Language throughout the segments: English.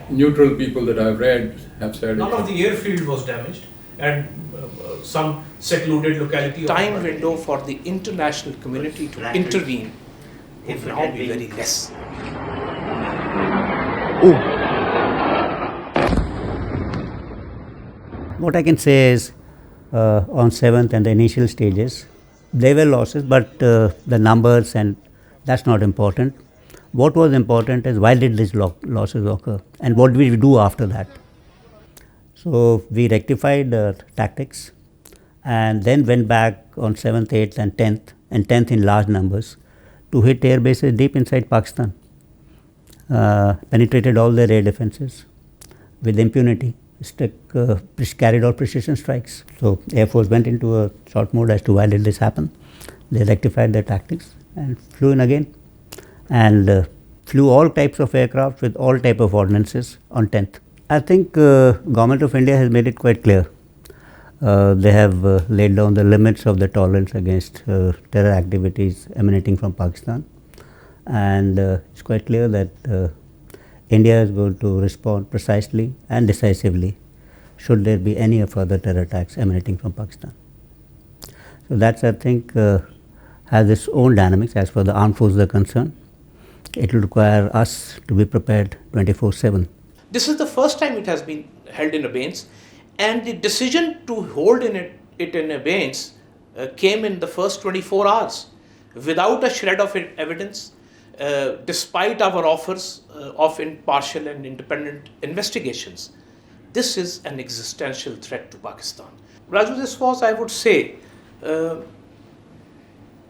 neutral people that I've read have said none of the airfield was damaged, and some secluded locality. Time window for the international community to intervene would now be very less. What I can say is, on 7th and the initial stages, there were losses, but the numbers, and that's not important. What was important is why did these losses occur and what did we do after that. So we rectified the tactics and then went back on 7th, 8th and 10th in large numbers to hit air bases deep inside Pakistan. Penetrated all their air defenses with impunity. Carried out precision strikes. So Air Force went into a short mode as to why did this happen. They rectified their tactics and flew in again and flew all types of aircraft with all type of ordnances on 10th. I think Government of India has made it quite clear. They have laid down the limits of the tolerance against terror activities emanating from Pakistan, and it's quite clear that India is going to respond precisely and decisively should there be any further terror attacks emanating from Pakistan. So that's, I think, has its own dynamics as far as the armed forces are concerned. It will require us to be prepared 24/7. This is the first time it has been held in abeyance, and the decision to hold it in abeyance came in the first 24 hours without a shred of evidence, despite our offers of impartial and independent investigations. This is an existential threat to Pakistan. Raju, this was, I would say, an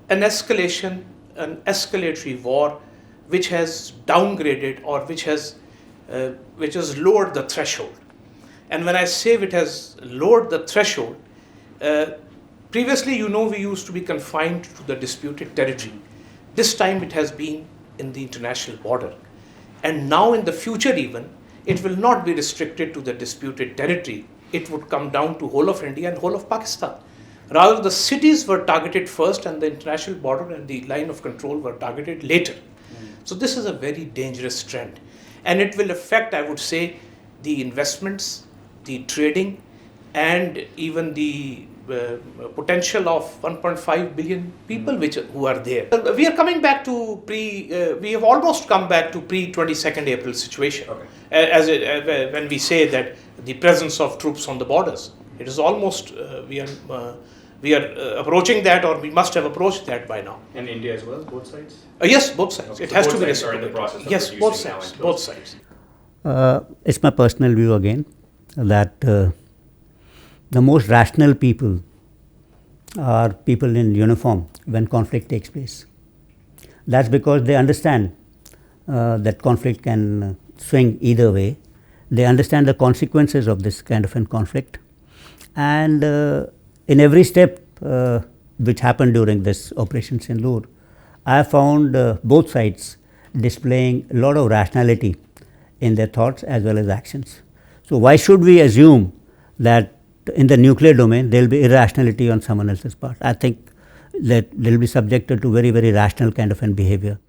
escalatory war which has downgraded or which has lowered the threshold. And when I say it has lowered the threshold, previously, we used to be confined to the disputed territory. This time it has been in the international border. And now in the future even, it will not be restricted to the disputed territory. It would come down to whole of India and whole of Pakistan. Rather, the cities were targeted first and the international border and the line of control were targeted later. So this is a very dangerous trend. And it will affect, I would say, the investments, the trading, and even the potential of 1.5 billion people who are there. We are coming back to we have almost come back to pre-22nd April situation. Okay. When we say that the presence of troops on the borders, it is almost, we are approaching that, or we must have approached that by now. And India as well, both sides? Yes, both sides. Okay. It has to be reciprocated. Yes, both sides. Both sides. It's my personal view again that the most rational people are people in uniform when conflict takes place. That's because they understand that conflict can swing either way. They understand the consequences of this kind of a conflict. And in every step which happened during this Operation Sindoor, I found both sides displaying a lot of rationality in their thoughts as well as actions. So why should we assume that in the nuclear domain there will be irrationality on someone else's part? I think that they will be subjected to very, very rational kind of an behavior.